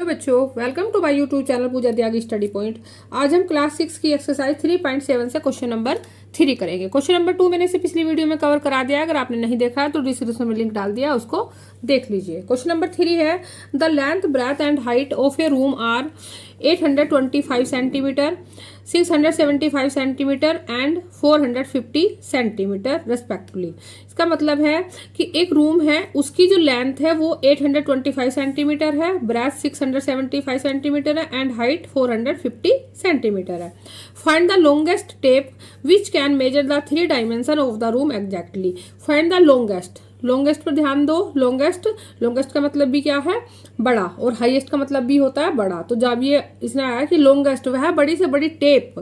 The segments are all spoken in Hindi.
बच्चों, welcome to my YouTube channel Pooja Tyagi study point. आज हम क्लास 6 की एक्सरसाइज 3.7 से क्वेश्चन नंबर 3 करेंगे। क्वेश्चन नंबर 2 मैंने इसे पिछली वीडियो में कवर करा दिया। अगर आपने नहीं देखा है तो डिस्क्रिप्शन में लिंक डाल दिया, उसको देख लीजिए। क्वेश्चन नंबर 3 है the length breadth and height of a room are 825 centimetre, 675 centimetre एंड 450 सेंटीमीटर रेस्पेक्टिवली। इसका मतलब है कि एक रूम है, उसकी जो लेंथ है वो 825 सेंटीमीटर है, ब्रेथ 675 सेंटीमीटर है एंड हाइट 450 सेंटीमीटर है। Find the longest tape which can measure the 3 dimension of the room exactly. Find the longest, longest पर ध्यान दो। लॉन्गेस्ट का मतलब भी क्या है? बड़ा, और हाईएस्ट का मतलब भी होता है बड़ा। तो जब ये इसने आया कि लॉन्गेस्ट, वह बड़ी से बड़ी टेप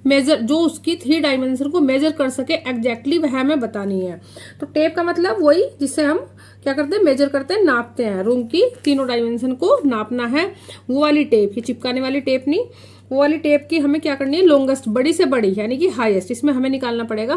मेजर जो उसकी 3 डायमेंशन को मेजर कर सके एग्जैक्टली, वह हमें बतानी है। तो टेप का मतलब वही जिससे हम क्या करते हैं, मेजर करते हैं, नापते हैं। रूम की तीनों डायमेंशन को नापना है, वो वाली टेप, ये चिपकाने वाली टेप नहीं, वो वाली टेप की हमें क्या करनी है, लॉन्गेस्ट, बड़ी से बड़ी यानी कि हाईएस्ट। इसमें हमें निकालना पड़ेगा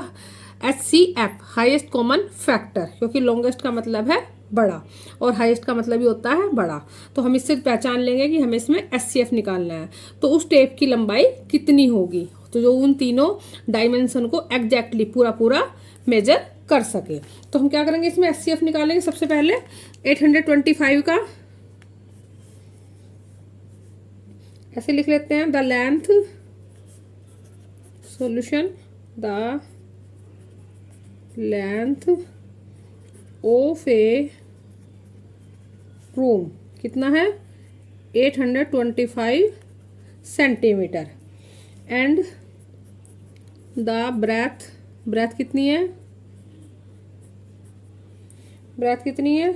HCF, हाईएस्ट कॉमन फैक्टर, क्योंकि लॉन्गेस्ट का मतलब है बड़ा और हाईएस्ट का मतलब ही होता है बड़ा। तो हम इससे पहचान लेंगे कि हमें इसमें HCF निकालना है। तो उस टेप की लंबाई कितनी होगी, तो जो उन तीनों डायमेंशन को एग्जैक्टली पूरा मेजर कर सके। तो हम क्या करेंगे, इसमें HCF निकालेंगे। सबसे पहले 825 का ऐसे लिख लेते हैं, the length, solution, the length of a room कितना है, 825 सेंटीमीटर एंड द ब्रेथ कितनी है, ब्रेथ कितनी है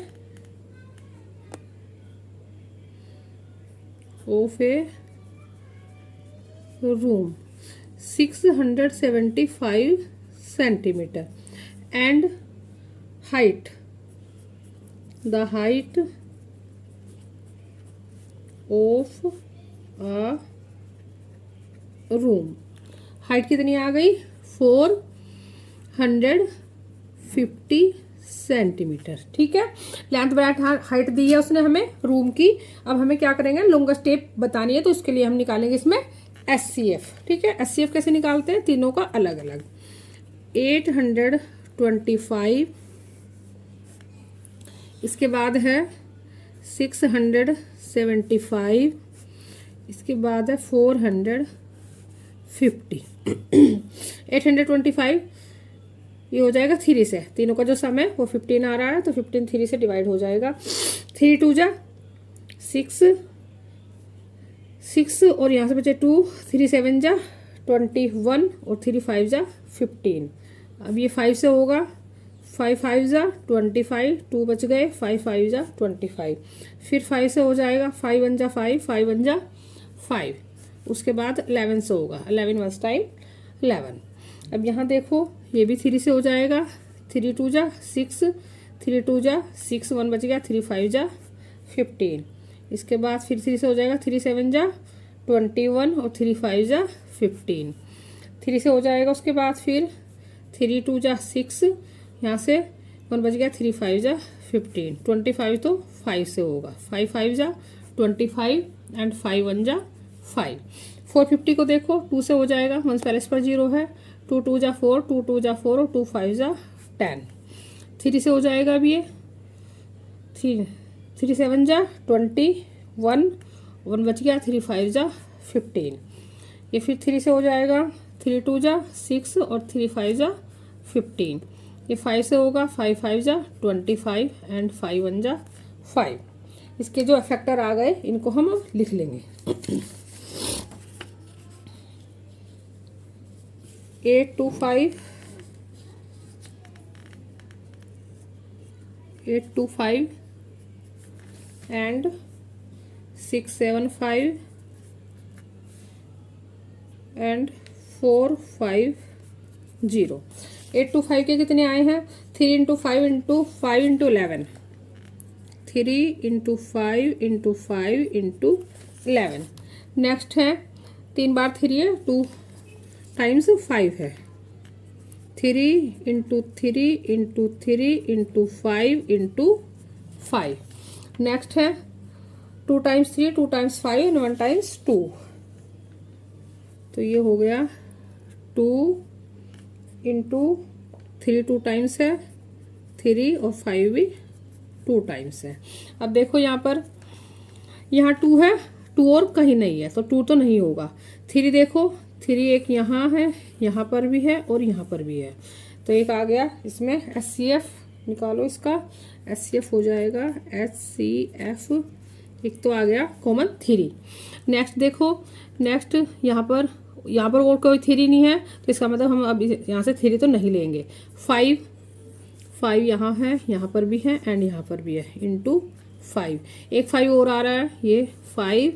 of a room 675 centimetre and height, the height of a room, height कितनी आ गई, 450 सेंटीमीटर। ठीक है, लेंथ ब्रेथ हाइट दी है उसने हमें रूम की। अब हमें क्या करेंगे, लॉन्गेस्ट टेप बतानी है, तो इसके लिए हम निकालेंगे इसमें HCF। ठीक है, HCF कैसे निकालते हैं, तीनों का अलग अलग। 825, इसके बाद है 675, इसके बाद है 450। 825 ये हो जाएगा 3 से, तीनों का जो सम है वो 15 आ रहा है, तो 15 3 से डिवाइड हो जाएगा। 3 2 जा 6 और यहाँ से बचे 2, 3 7 जा 21 और 3 5 जा 15। अब ये 5 से होगा, 5 5 जा 25, 2 बच गए, 5 5 जा 25। फिर 5 से हो जाएगा, 5 1 जा 5, 5 1 जा 5। उसके बाद 11 से होगा, 11 1 टाइम 11। अब यहाँ देखो, ये भी 3 से हो जाएगा, 3 2 जा 6, 3 2 जा 6, 1 बच गया, 3 5 जा 15। इसके बाद फिर 3 से हो जाएगा, 3 7 जा 21 और 3 5 जा 15। 3 से हो जाएगा, उसके बाद फिर 3 2 जा 6, यहाँ से 1 बच गया, 3 5 जा 15। 25 तो 5 से होगा, 5 5 जा 25 एंड 5 1 जा 5। 450 को देखो, 2 से हो जाएगा, 1 पहले पर 0 है, 2 2 जा 4, 2 2 जा 4 और 2 5 जा 10। 3 से हो जाएगा अब ये, 3 7 जा 21, 1 बच गया, 3 5 जा 15। ये फिर 3 से हो जाएगा, 3 2 जा 6 और 3 5 जा 15। ये 5 से होगा, 5 5 जा 25 एंड 5 1 जा 5। इसके जो फैक्टर आ गए इनको हम लिख लेंगे। 825 एंड 675 एंड 450। 825 के कितने आए हैं, 3 × 5 × 5 × 11, 3 × 5 × 5 × 11। नेक्स्ट है 3 बार 3 है, 2 टाइम्स 5 है, 3 × 3 × 3 × 5 × 5। नेक्स्ट है 3 × 5 × 3 × 3 × 5 × 5 × 3 × 5 × 5 × 3 × 5 × 5 × 3 × 5 × 5 × 5 × 5 × 5 × 5 × 5 × 5 नेक्स्ट है 2 टाइम्स 3, 2 टाइम्स 5 एंड 1 टाइम्स 2। तो ये हो गया 2 इंटू 3 2 टाइम्स है 3 और 5 भी 2 टाइम्स है। अब देखो यहाँ 2 है, 2 और कहीं नहीं है तो 2 तो नहीं होगा। 3 देखो 3 एक यहाँ है, यहाँ पर भी है और यहाँ पर भी है, तो एक आ गया इसमें HCF निकालो, इसका HCF हो जाएगा HCF, एक तो आ गया कॉमन 3। नेक्स्ट देखो, नेक्स्ट यहाँ पर और कोई 3 नहीं है तो इसका मतलब हम अब यहाँ से 3 तो नहीं लेंगे। 5 यहाँ है, यहाँ पर भी है एंड यहाँ पर भी है, इंटू 5, एक 5 और आ रहा है, ये 5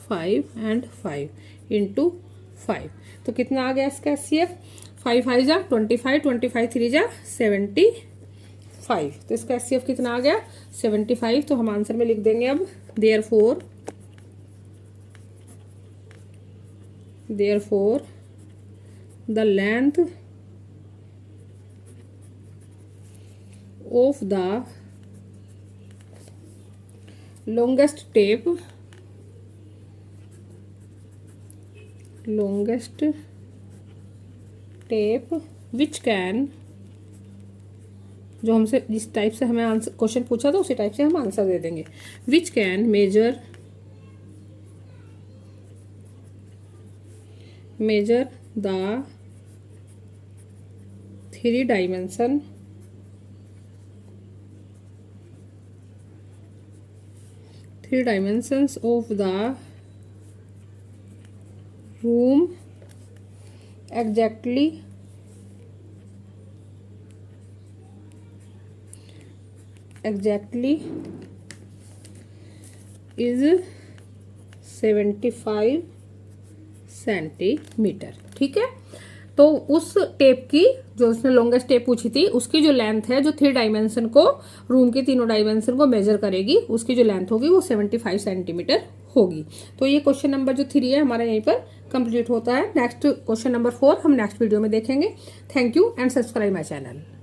5 एंड 5 इंटू 5। तो कितना आ गया इसका HCF? 5 5 जा 25, 25 3 जा 75। तो इसका HCF कितना आ गया? 75। तो हम आंसर में लिख देंगे अब therefore the length of the longest tape which can, जो हमसे जिस टाइप से हमें आंसर क्वेश्चन पूछा था उसी टाइप से हम आंसर दे देंगे। Which can measure the 3 dimensions of the room exactly is 75 centimetre. ठीक है, तो उस टेप की जो उसने लॉन्गेस्ट टेप पूछी थी उसकी जो लेंथ है, जो 3 डायमेंशन को, रूम के तीनों डायमेंशन को मेजर करेगी, उसकी जो लेंथ होगी वो 75 सेंटीमीटर होगी। तो ये क्वेश्चन नंबर जो 3 है हमारा यहीं पर कंप्लीट होता है। नेक्स्ट क्वेश्चन नंबर 4 हम नेक्स्ट वीडियो में देखेंगे। Thank you and subscribe my channel.